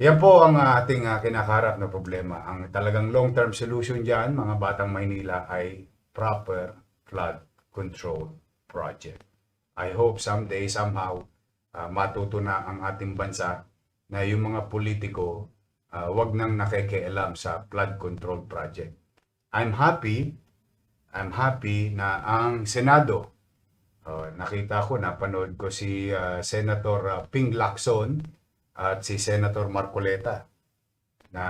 Yan po ang ating kinakaharap na problema. Ang talagang long-term solution dyan, mga batang Maynila, ay proper flood control project. I hope someday, somehow, matuto na ang ating bansa na yung mga politiko wag nang nakikialam sa flood control project. I'm happy, I'm happy na ang Senado, nakita ko, napanood ko si Senator Ping Lacson at si Senator Marcoleta na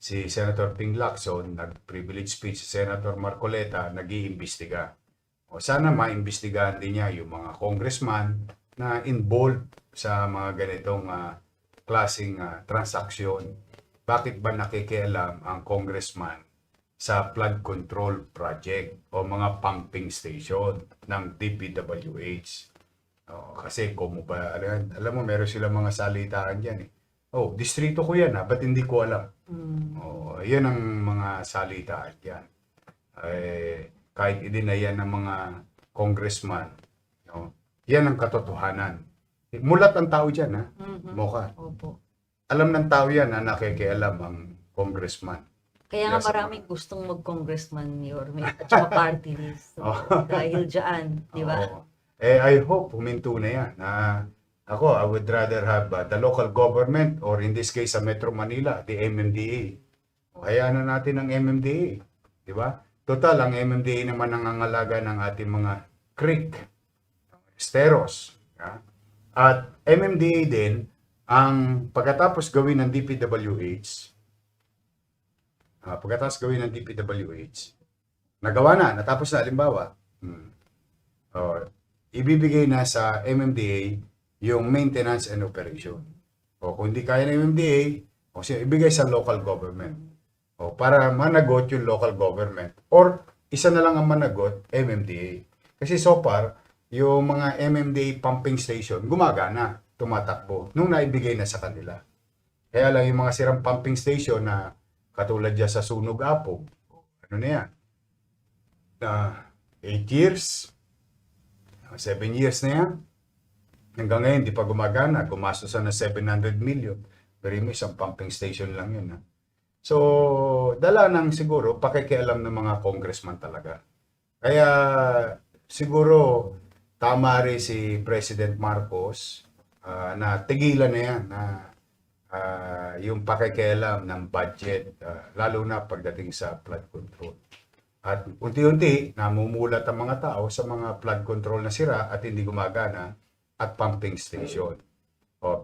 si Senator Ping Lacson nag-privilege speech, si Senator Marcoleta nag-iimbestiga. O sana maimbestigahan din niya yung mga congressman na involved sa mga ganitong klaseng transaksyon. Bakit ba nakikialam ang congressman sa flood control project o mga pumping station ng DPWH? Kasi kung ba, alam mo, meron silang mga salitaan dyan eh. Oh, distrito ko yan ba't hindi ko alam? Yan ang mga salitaan dyan. Kahit idinayan ng mga congressman, yan ang katotohanan. Mulat ang tao dyan, ha? Moka. Opo. Alam ng tao yan na nakikialam ang congressman. Kaya nga Yes, maraming gustong mag-congressman, Yorme, at saka party list. So, dahil dyan, di ba? Oo. I hope huminto na yan. Ako, I would rather have the local government or in this case sa Metro Manila, the MMDA. Hayaan na natin ang MMDA. Di ba? Total, ang MMDA naman ang nangangalaga ng ating mga creek, esteros. Ja? At MMDA din, ang pagkatapos gawin ng DPWH, nagawa na, natapos na, halimbawa, ibibigay na sa MMDA yung maintenance and operation. O kung hindi kaya ng MMDA, ibigay sa local government. Para managot yung local government. Or isa na lang ang managot, MMDA. Kasi so far, yung mga MMDA pumping station, gumagana, tumatakbo, nung naibigay na sa kanila. Kaya lang yung mga sirang pumping station na katulad dyan sa Sunog Apog, ano na yan? 8 years, 7 years na yan. Hanggang ngayon, di pa gumagana. Gumastos na 700 million. Pero yung isang pumping station lang yun. So, dala ng siguro, pakikialam ng mga congressman talaga. Kaya, siguro, tama rin si President Marcos na tigilan na yan na yung pakikialam ng budget, lalo na pagdating sa flood control. At unti-unti, namumulat ang mga tao sa mga flood control na sira at hindi gumagana at pumping station.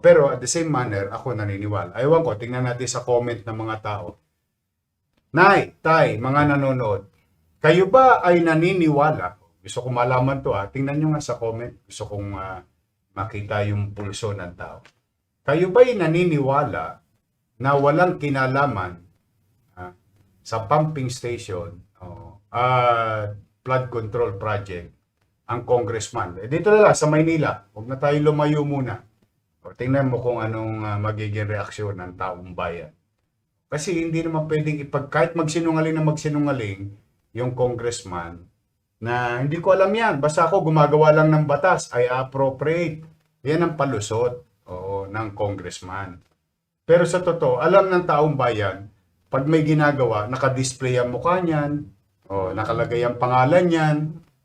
Pero at the same manner, ako naniniwala. Aywan ko, tingnan natin sa comment ng mga tao. Nay, tay, mga nanonood, kayo ba ay naniniwala? Gusto kong malaman to tingnan nyo nga sa comment. Gusto kong makita yung pulso ng tao. Kayo ba ay naniniwala na walang kinalaman sa pumping station flood control project ang congressman? Dito na lang sa Maynila, huwag na tayo lumayo muna. Tingnan mo kung anong magiging reaksyon ng taong bayan. Kasi hindi naman pwedeng kahit magsinungaling na magsinungaling yung congressman na hindi ko alam yan. Basta ako gumagawa lang ng batas, ay appropriate. Yan ang palusot ng congressman. Pero sa totoo, alam ng taong bayan, pag may ginagawa, nakadisplay ang mukha niyan, nakalagay ang pangalan niyan,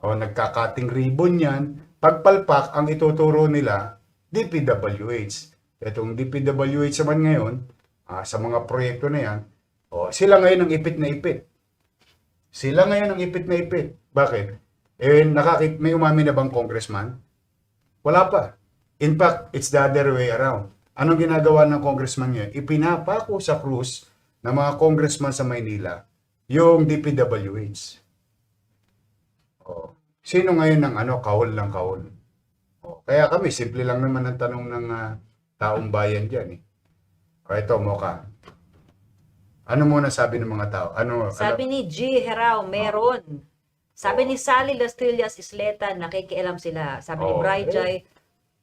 nagkakating ribbon niyan, pagpalpak ang ituturo nila, DPWH. Itong DPWH naman ngayon, sa mga proyekto na yan, sila ngayon ang ipit na ipit. Sila ngayon ang ipit na ipit. Bakit? May umami na bang congressman? Wala pa. In fact, it's the other way around. Anong ginagawa ng congressman ngayon? Ipinapako sa krus ng mga congressman sa Maynila yung DPWH. Sino ngayon ang kahol ng kahol? Kaya kami, simple lang naman ang tanong ng taong bayan dyan. Ito, Moka. Ano muna sabi ng mga tao? Sabi ni G. Herao, meron. Sabi ni Sally Lastillas Isleta, nakikialam sila. Sabi ni Bri Jai,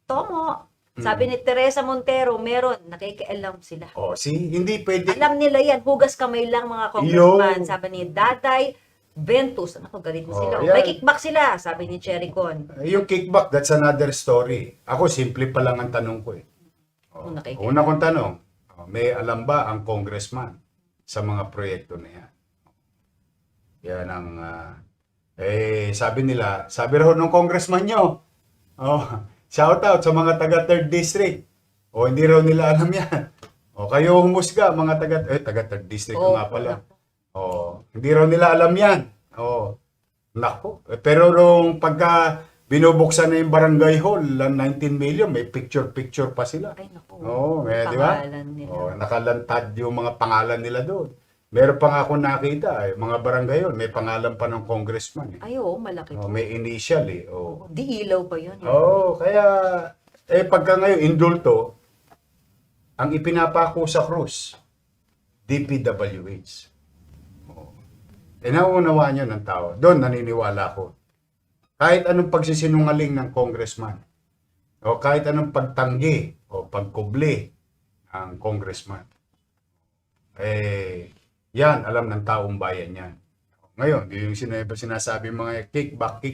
Tomo. Sabi ni Teresa Montero, meron. Nakikialam sila. Hindi pwede. Alam nila yan, hugas kamay lang mga congressman. Sabi ni Daday Ventus, galit na sila. yan. May kickback sila, sabi ni Cherry Con. Yung kickback, that's another story. Ako, simple pa lang ang tanong ko . Nakikialam. Una kong tanong, may alam ba ang congressman sa mga proyekto na yan? Yan ang, sabi raw ng congressman nyo, oh, shout out sa mga taga 3rd District. O, hindi raw nila alam yan. O, kayo humusga, mga taga 3rd District Oh, nga pala. O, hindi raw nila alam yan. O, nako. Pero nung pagka binubuksan na yung barangay hall, 19 million, may picture-picture pa sila. Ay, naku. Oo, di ba? Pangalan nila. Oh, nakalantad yung mga pangalan nila doon. Meron pa nga ako nakita, mga barangay yun, may pangalan pa ng congressman. Ay, oo, malaki Oh, po. may initial eh. Oh. Di ilaw pa yun. Kaya, pagka ngayon, indulto, ang ipinapako sa krus, DPWH. Oh. Nauunawaan nyo ng tao. Doon naniniwala ko. Kahit anong pagsisinungaling ng congressman, o kahit anong pagtanggi o pagkubli ng congressman, yan, alam ng taong bayan yan. Ngayon, yung sinasabi mga kickback,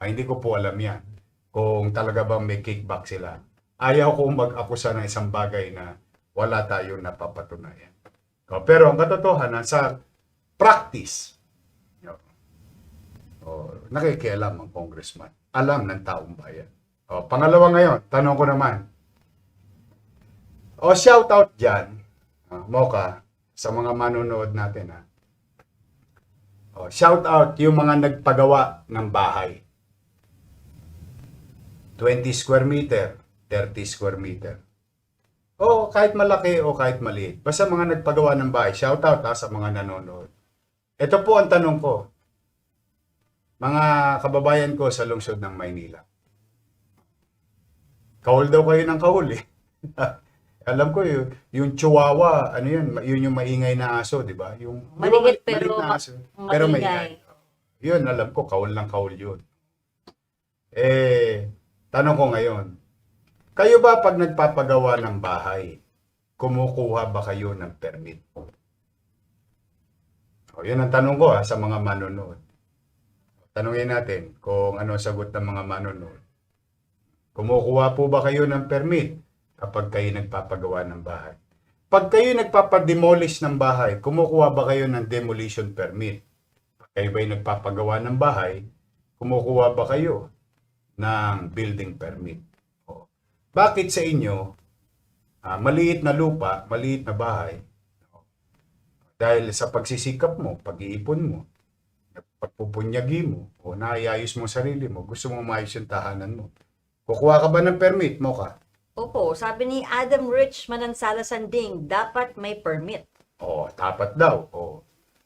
hindi ko po alam yan. Kung talaga bang may kickback sila. Ayaw ko mag-akusa ng isang bagay na wala tayong napapatunayan. Pero ang katotohanan, sa practice, nakikialam ang congressman. Alam ng taong bayan. Pangalawa ngayon, tanong ko naman. Shout out dyan, Mocha, sa mga manonood natin. Shout out yung mga nagpagawa ng bahay. 20 square meter, 30 square meter. Kahit malaki o kahit maliit. Basta mga nagpagawa ng bahay. Shout out sa mga nanonood. Ito po ang tanong ko. Mga kababayan ko sa lungsod ng Maynila. Kahul daw kayo ng kahul eh. Alam ko yung chihuahua, yun yung maingay na aso, di ba? Yung Maliit maliit pero na aso, maingay. pero maingay. Yun, alam ko, kahul ng kahul yun. Tanong ko ngayon, kayo ba pag nagpapagawa ng bahay, kumukuha ba kayo ng permit? Yun ang tanong ko sa mga manonood. Tanungin natin kung ano sagot ng mga manonood. Kumukuha po ba kayo ng permit kapag kayo nagpapagawa ng bahay? Pag kayo nagpapademolish ng bahay, kumukuha ba kayo ng demolition permit? Pag kayo ba'y nagpapagawa ng bahay, kumukuha ba kayo ng building permit? Bakit sa inyo, maliit na lupa, maliit na bahay, dahil sa pagsisikap mo, pag-iipon mo, pagpupunyagi mo, o naayos mo sarili mo, gusto mo maayos yung tahanan mo, kukuha ka ba ng permit mo ka? Opo, sabi ni Adam Rich Manansala Sanding, dapat may permit. Dapat daw.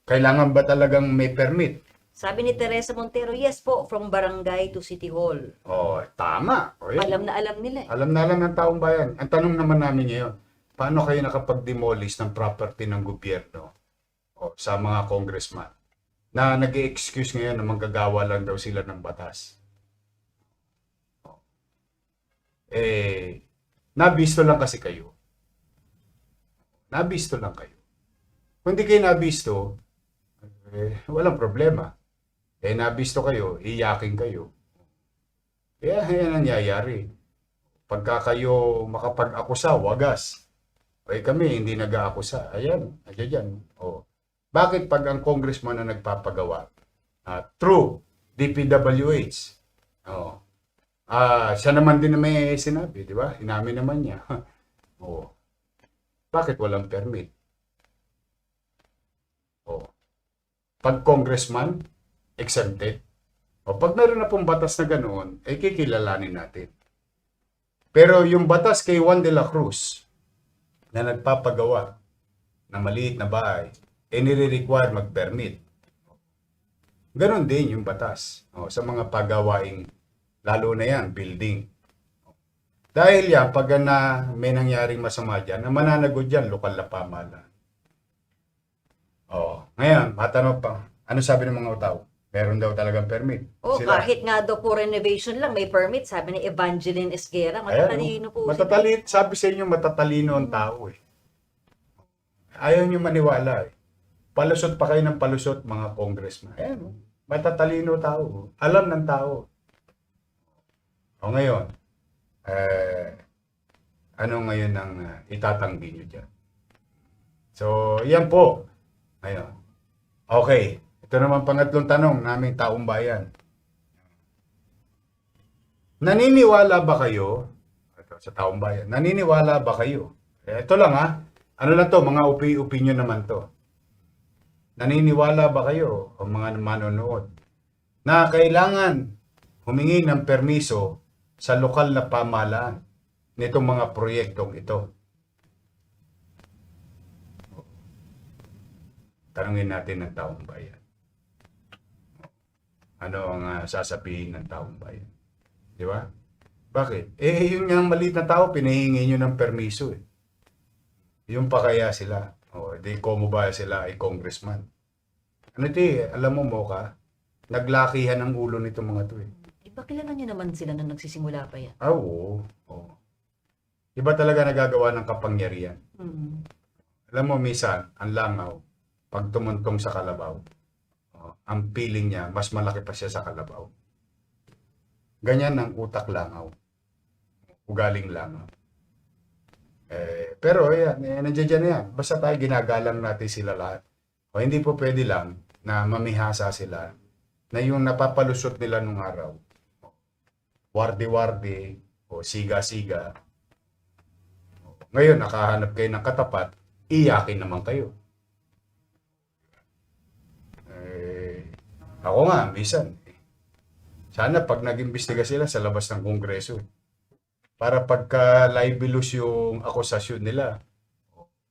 Kailangan ba talagang may permit? Sabi ni Teresa Montero, yes po, from barangay to city hall. Tama. Alam na alam nila eh. Alam na alam ng taong bayan. Ang tanong naman namin ngayon, paano kayo nakapag-demolish ng property ng gobyerno sa mga congressman na nag-i-excuse ngayon na manggagawa lang daw sila ng batas? Nabisto lang kasi kayo. Nabisto lang kayo. Kung di kayo nabisto, walang problema. Nabisto kayo, iyakin kayo. Yan ang nangyayari. Pagka kayo makapag-akusa, wagas. Kami hindi nag-aakusa. Ayan, dyan. Bakit pag ang congressman na nagpapagawa, through DPWH, siya naman din na may sinabi, di ba? Inamin naman niya. Bakit walang permit? Pag congressman, exempted. Pag meron na pong batas na ganoon, kikilalanin natin. Pero yung batas kay Juan de la Cruz na nagpapagawa ng maliit na bahay, nire-require mag-permit. Ganon din yung batas sa mga pagawaing, lalo na yan, building. Dahil yan, pag may nangyaring masama dyan, na mananagot dyan, lokal na pamahalaan. Ngayon, matanong pa, ano sabi ng mga tao? Meron daw talagang permit. Kahit nga daw po renovation lang, may permit. Sabi ni Evangeline Esguera, matatalino po. Sabi sa inyo, matatalino ang tao eh. Ayaw nyo maniwala eh. Palusot pa kayo ng palusot, mga congressman. Matatalino tao. Alam ng tao. Ngayon, ano ngayon ang itatanggi nyo dyan? So, yan po. Ayun. Okay. Ito naman pangatlong tanong naming taong bayan. Naniniwala ba kayo, ito, sa taong bayan, naniniwala ba kayo? Ito lang ha, ano lang to, mga opinion naman to. Naniniwala ba kayo, o mga manonood, na kailangan humingi ng permiso sa lokal na pamahalaan nitong mga proyektong ito? Tanungin natin ng taong bayan. Ano ang sasabihin ng taong bayan? Di ba? Bakit? Yun yung maliit na tao, pinahingi nyo ng permiso eh. Yung pa kaya sila. Di ko mo ba sila ay congressman? Ano alam mo ka, naglakihan ang ulo nito mga to eh. Iba kilala nyo naman sila nung nagsisimula pa yan. Oo. Iba talaga nagagawa ng kapangyarihan. Mm. Alam mo, minsan, ang langaw, pag tumuntong sa kalabaw, ang feeling niya, mas malaki pa siya sa kalabaw. Ganyan ang utak langaw. Ugaling langaw. Pero yan, nandiyan dyan yan. Basta tayo ginagalang natin sila lahat. O hindi po pwede lang na mamihasa sila na yung napapalusot nila nung araw. Wardi-wardi o siga-siga. Ngayon, nakahanap kayo ng katapat, iyakin naman kayo. Ako nga, minsan. Sana pag nag-imbestiga sila sa labas ng Kongreso. Para pagka libelous yung akusasyon nila.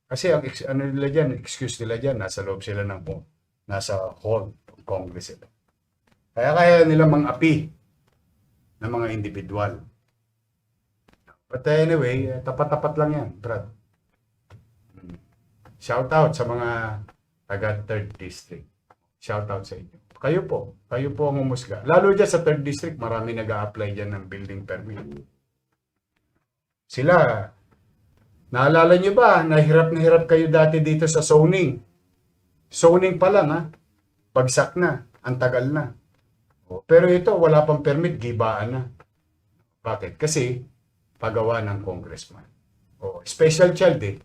Kasi ang ano nila dyan, excuse nila dyan, nasa loob sila ng nasa hall ng Congress sila. Kaya nila mang-api ng mga individual. But anyway, tapat-tapat lang yan, Brad. Shout out sa mga taga 3rd District. Shout out sa inyo. Kayo po ang humusga. Lalo dyan sa 3rd District, marami nag-a-apply dyan ng building permit. Sila, naalala nyo ba, na hirap kayo dati dito sa zoning. Zoning pa lang ha, bagsak na, ang tagal na. Pero ito, wala pang permit, gibaan na. Bakit? Kasi, pagawa ng congressman. Special child eh.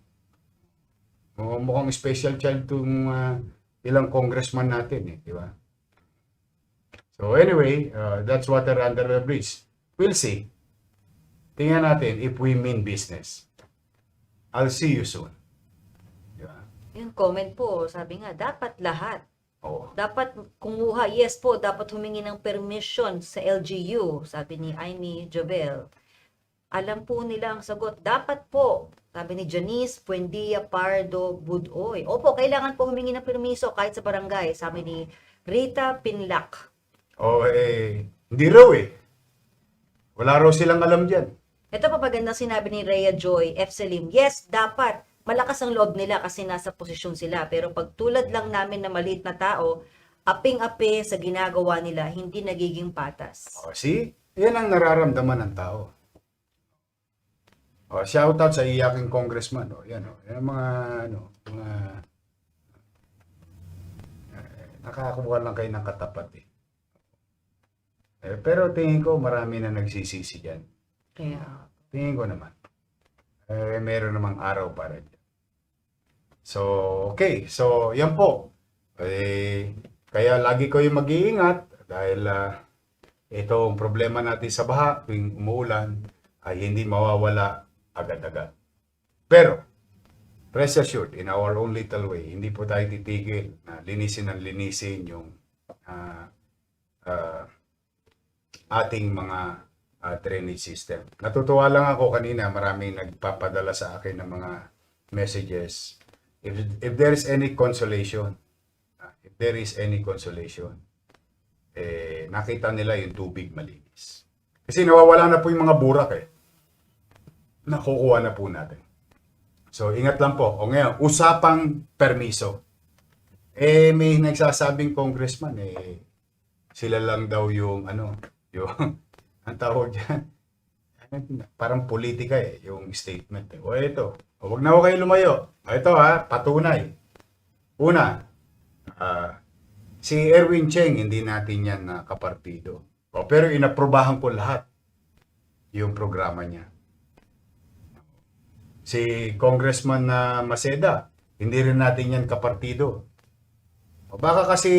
Mukhang special child itong ilang congressman natin eh, di ba? So anyway, that's water under the bridge. We'll see. Tingnan natin if we mean business. I'll see you soon. Diba? Yung comment po, sabi nga, dapat lahat. Oo. Dapat kumuha, yes po, dapat humingi ng permission sa LGU, sabi ni Amy Jovel. Alam po nila ang sagot, dapat po, sabi ni Janice Buendia Pardo Budoy. Opo, kailangan po humingi ng permiso kahit sa barangay, sabi ni Rita Pinlac. Hindi raw eh. Wala raw silang alam dyan. Ito pa magandang sinabi ni Rhea Joy F. Selim. Yes, dapat. Malakas ang loob nila kasi nasa posisyon sila. Pero pag tulad lang namin na maliit na tao, aping-api sa ginagawa nila, hindi nagiging patas. See? Yan ang nararamdaman ng tao. Shout out sa iyaking congressman. Yan ang mga nakakuha lang kayo ng katapat eh. Pero tingin ko marami na nagsisisi dyan. Kaya, Tingin ko naman. Meron namang araw para dyan. So, okay. So, yan po. Kaya lagi ko yung mag-iingat dahil itong problema natin sa baha tuwing umuulan ay hindi mawawala agad-agad. Pero, rest assured, in our own little way, hindi po tayo titigil na linisin yung ating mga drainage system. Natutuwa lang ako kanina, maraming nagpapadala sa akin ng mga messages. If there is any consolation, nakita nila yung tubig malinis. Kasi nawawala na po yung mga burak eh. Nakukuha na po natin. So, ingat lang po. O ngayon, usapang permiso. May nagsasabing congressman sila lang daw yung ang tawag dyan, parang politika yung statement. Ito, wag na ako kayo lumayo. Ito patunay. Una, si Erwin Cheng, hindi natin yan kapartido. Pero inaprobahan ko lahat yung programa niya. Si Congressman Maceda, Hindi rin natin yan kapartido. O baka kasi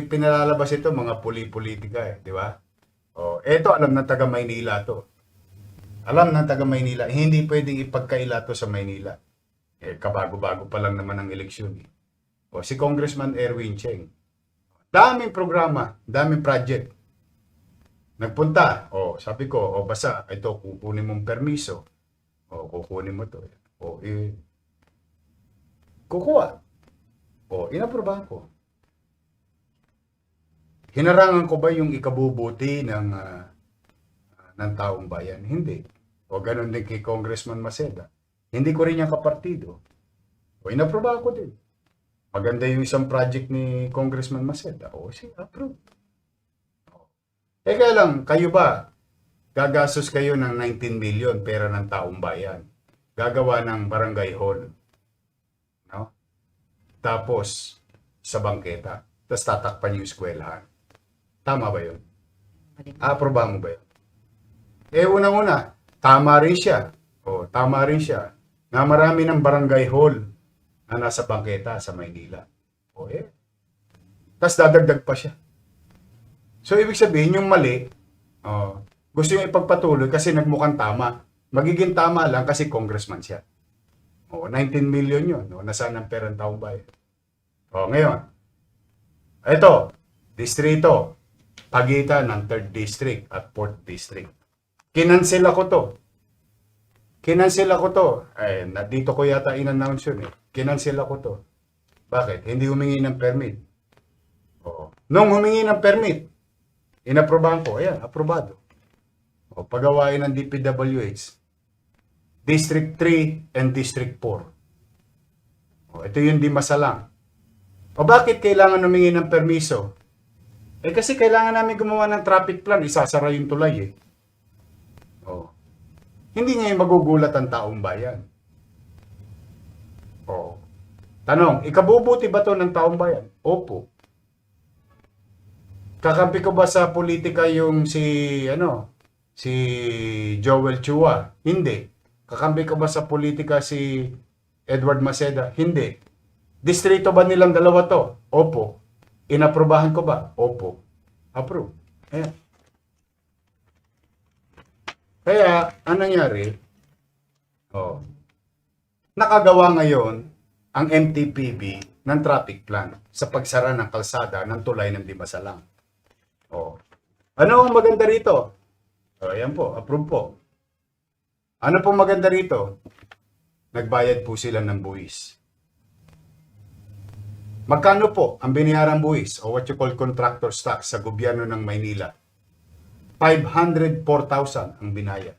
pinalalabas ito mga puli-politika di ba? O, eto alam ng taga Maynila to. Alam ng taga Maynila, hindi pwedeng ipagkaila to sa Maynila. Kabago-bago pa lang naman ang eleksyon. O, si Congressman Erwin Cheng. Daming programa, daming project. Nagpunta, sabi ko, basta, ito, kukunin mong permiso. Kukunin mo to. Kukuha. Inaprobahan ko. Hinarangan ko ba yung ikabubuti ng taong bayan? Hindi. Ganun din kay Congressman Maceda. Hindi ko rin yung kapartido. Inaprobahan ko din. Maganda yung isang project ni Congressman Maceda. Sige, approve. Kaya lang, kayo ba, gagastos kayo ng 19 million pera ng taong bayan. Gagawa ng barangay hall. No? Tapos, sa bangketa. Tapos tatakpan yung eskwelahan. Tama ba yun? Aprobahan mo ba yun? Unang-una, tama rin siya. Tama rin siya. Na marami ng barangay hall na nasa bangketa sa Maynila. Tapos dadagdag pa siya. So, ibig sabihin, yung mali, gusto yung ipagpatuloy kasi nagmukhang tama. Magiging tama lang kasi congressman siya. 19 million yun. Nasaan ang perang taong bayan? Ngayon. Ito, distrito. Pagitan ng 3rd District at 4th District. Kinansel ako to. Dito ko yata in-announce yun Kinansel ako to. Bakit? Hindi humingi ng permit. Nung humingi ng permit, inaprobahan ko. Ayan, aprobado. Pagawain ng DPWH. District 3 and District 4. Ito yung di masalang. Bakit kailangan humingi ng permiso? Kasi kailangan namin gumawa ng traffic plan. Isasara yung tulay Hindi ngayon magugulat ang taong bayan. Tanong, ikabubuti ba to ng taong bayan? Opo. Kakampi ko ba sa politika yung si Joel Chua? Hindi. Kakampi ko ba sa politika si Edward Maceda? Hindi. Distrito ba nilang dalawa to? Opo. Inaprobahan ko ba? Opo. Approve. Ayan. Kaya, anong nangyari? Nakagawa ngayon ang MTPB ng traffic plan sa pagsara ng kalsada ng tulay ng Dimasalang. Ano ang maganda rito? Ayan po, approve po. Ano pong maganda rito? Nagbayad po sila ng buwis. Magkano po ang binayaran buwis o what you call contractor's tax sa gobyerno ng Maynila? 504,000 ang binayad.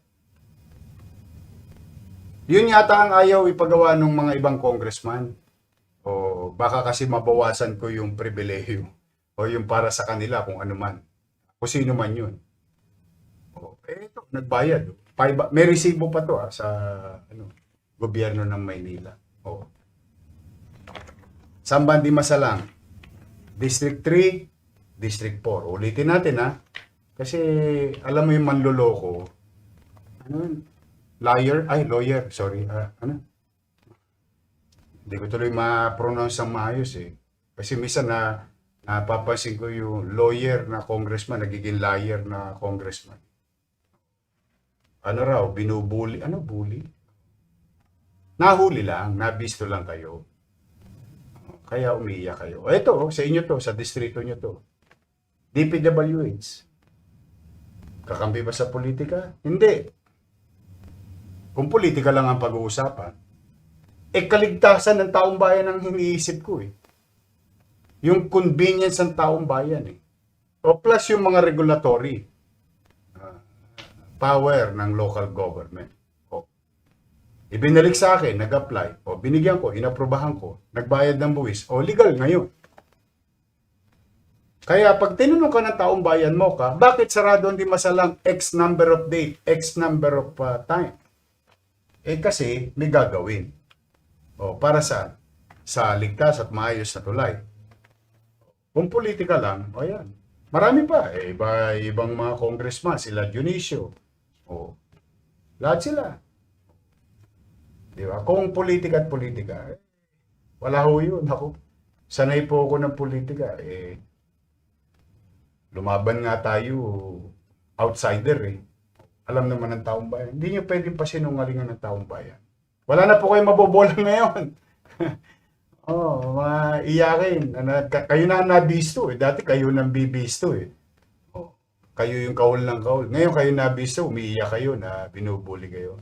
Yun yata ang ayaw ipagawa ng mga ibang congressman. Baka kasi mabawasan ko yung pribilehiyo o yung para sa kanila kung ano man. Kung sino man yun. Ito, nagbayad. May resibo pa to sa gobyerno ng Maynila. Samban Dimasalang, District 3, District 4. Ulitin natin Kasi alam mo yung manloloko. Lawyer, sorry. Hindi ko tuloy ma-pronounce ang maayos Kasi minsan napapansin ko yung lawyer na congressman, nagiging liar na congressman. Binubuli. Bully? Nahuli lang, nabisto lang kayo. Kaya umiiyak kayo. Ito, sa inyo to, sa distrito nyo to. DPWH. Kakampi ba sa politika? Hindi. Kung politika lang ang pag-uusapan, kaligtasan ng taong bayan ang iniisip ko Yung convenience ng taong bayan plus yung mga regulatory power ng local government. Ibinalik sa akin, nag-apply, binigyan ko, inaprobahan ko, nagbayad ng buwis, legal ngayon. Kaya pag tinanong ka ng taong bayan mo bakit sarado ang Dimasalang X number of date, X number of time? Kasi may gagawin. Para saan? Sa ligtas at maayos na tulay. Kung politika lang, yan. Marami pa. Ibang mga congressman, sila Dionisio. Lahat sila. Di ba? Kung politika at politika, Wala ho yun. Ako, sanay po ako ng politika. Lumaban nga tayo, outsider Alam naman ng taong bayan. Hindi nyo pwedeng pasinungalingan ng taong bayan. Wala na po kayo mabobola ngayon. Mga iyakin. Kayo na ang nabisto Dati kayo nang bibisto Kayo yung kahul ng kahul. Ngayon kayo nabisto, umiiyak kayo na binubuli kayo.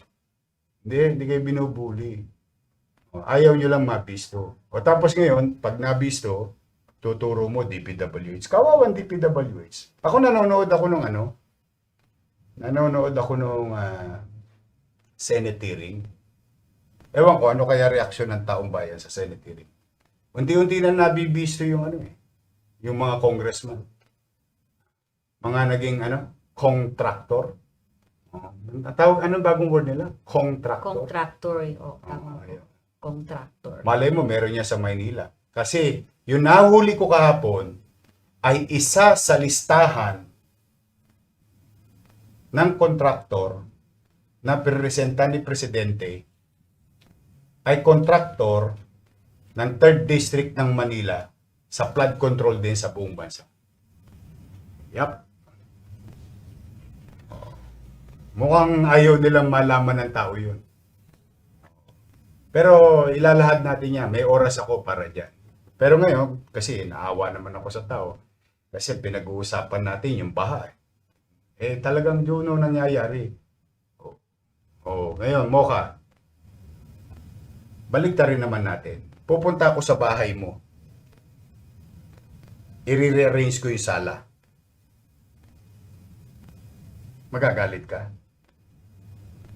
Hindi kayo binubuli. Ayaw nyo lang mabisto. Tapos ngayon, pag nabisto, tuturo mo DPWH. Kawawang DPWH. Ako nanonood ako nung Senate hearing. Ewan ko ano kaya reaksyon ng taong bayan sa Senate hearing. Unti-unti na nabibisto yung yung mga congressman. Mga naging contractor. Anong bagong word nila? Contractor. Contractor. Tama. Ayun. Contractor. Malay mo, meron niya sa Maynila. Kasi, yung nahuli ko kahapon ay isa sa listahan ng kontraktor na pirepresenta ni Presidente ay kontraktor ng 3rd District ng Manila sa flood control din sa buong bansa. Yap. Mukhang ayaw nilang malaman ng tao yun. Pero ilalahad natin yan. May oras ako para dyan. Pero ngayon, kasi naawa naman ako sa tao. Kasi pinag-uusapan natin yung baha. Talagang yun ang nangyayari. Ngayon, Mocha. Balik rin naman natin. Pupunta ako sa bahay mo. I-rearrange ko yung sala. Magagalit ka?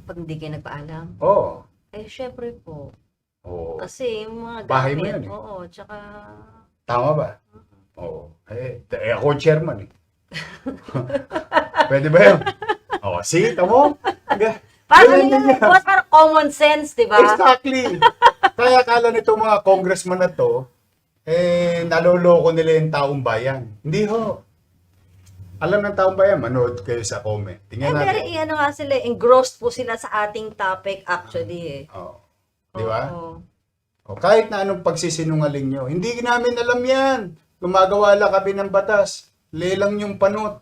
Pag hindi kayo nagpaalam. Oo. Syempre po. Oo. Kasi yung mga Bahay mo gamit, yan oo, tsaka... Tama ba? Oo. Ako chairman Pwede ba yun? See? Tamo? Parang boss, parang common sense, di ba? Exactly. Kaya akala nito mga congressman na to, naloloko nila yung taong bayan. Hindi ho. Alam ng taong bayan, manood kayo sa comment. Tingnan natin. Very, nga sila, engrossed po sila sa ating topic actually Di ba? Oo. Kahit na anong pagsisinungaling nyo, hindi namin alam yan. Gumagawa lang kami ng batas. Lelang yung panot.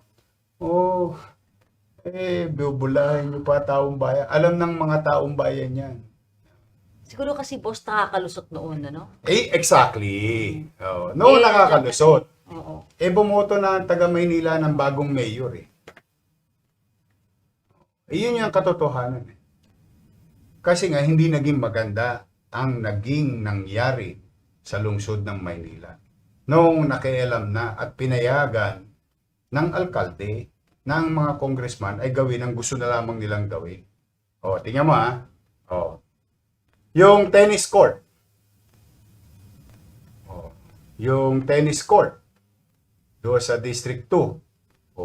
Bubulahin nyo pa taong bayan. Alam ng mga taong bayan yan. Siguro kasi boss nakakalusot noon, Exactly. Noon nakakalusot. Oo. Bumoto na ang taga Maynila ng bagong mayor Yun yung katotohanan Kasi nga hindi naging maganda ang naging nangyari sa lungsod ng Maynila. Noong nakialam na at pinayagan ng alkalde ng mga congressman ay gawin ang gusto na lamang nilang gawin. Tingnan mo Yung tennis court. Yung tennis court doon sa District 2.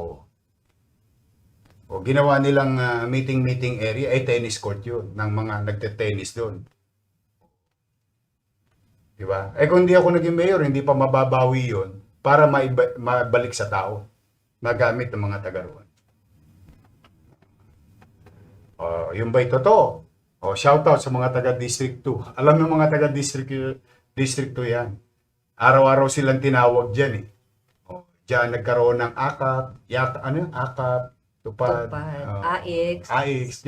Ginawa nilang meeting area ay tennis court yun ng mga nagte-tennis doon. Di ba? Kung hindi ako naging mayor, hindi pa mababawi yun para mabalik sa tao na gamit ng mga taga roon. Yung ba'y totoo? Shoutout sa mga taga District 2. Alam ng mga taga District 2 yan. Araw-araw silang tinawag dyan Diyan nagkaroon ng AKAP, AKAP, Tupad, AIX.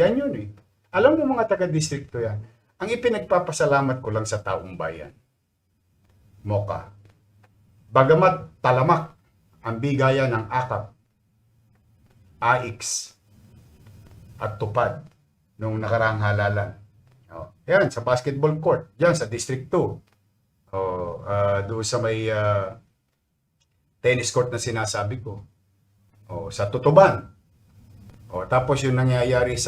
Yan yun Alam ng mga taga-District 2 yan. Ang ipinagpapasalamat ko lang sa taong bayan, Mocha, bagamat talamak ang bigayan ng AKAP, AIX, at Tupad nung nakaraang halalan. Yan, sa basketball court, yan sa District 2. Doon sa may tennis court na sinasabi ko. Sa Tutuban. Tapos yung nangyayari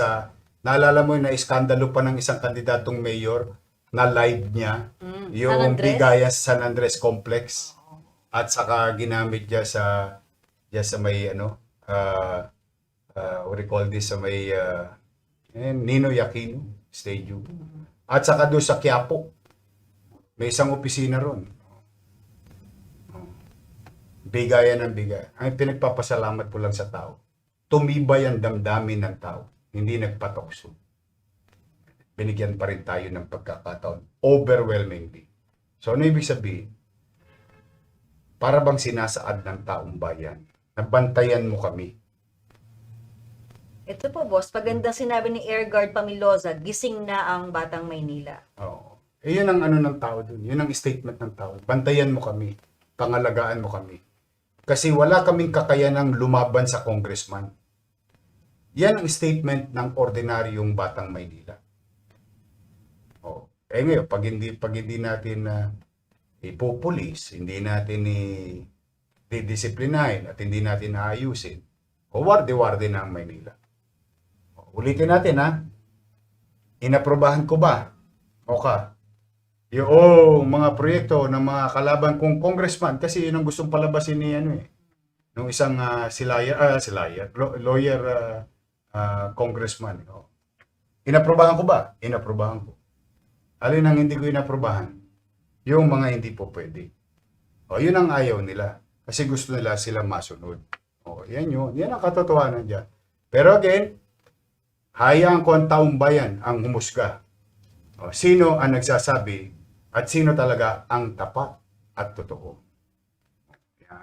naalala mo yung na-iskandalo pa ng isang kandidatong mayor na live niya, yung bigaya sa San Andres Complex. At saka ginamit niya sa may what do you call this, sa may Ninoy Aquino Stadium. At saka doon sa Quiapo, may isang opisina ron. Bigayan ng bigay. Ang pinagpapasalamat ko lang sa tao, tumibay ang damdamin ng tao, hindi nagpatokso. Binigyan pa rin tayo ng pagkakataon, overwhelmingly. So, ano ibig sabihin? Para bang sinasaad ng taong bayan na bantayan mo kami. Ito po, boss, pagandang sinabi ni Air Guard Pamilosa, gising na ang Batang Maynila. Oo. Yun ang ano ng tao dun. Yun ang statement ng tao. Bantayan mo kami. Pangalagaan mo kami. Kasi wala kaming kakayanang lumaban sa congressman. Yan ang statement ng ordinaryong Batang Maynila. Oh. Ngayon, pag hindi natin ipupulis, hindi natin didisiplinahin at hindi natin aayusin, o warde-warde na ang Maynila. Ulitin natin ha. Inaprobahan ko ba? Okay. Yung mga proyekto ng mga kalaban kong congressman kasi yun ang gustong palabasin ni nung isang lawyer congressman. Inaprobahan ko ba? Inaprobahan ko. Alin ang hindi ko inaprobahan? Yung mga hindi po pwede. Yun ang ayaw nila. Kasi gusto nila sila masunod. Yan yun. Yan ang katotohanan dyan. Pero again, hayaan ko ang taong bayan ang humusga. Sino ang nagsasabi at sino talaga ang tapat at totoo.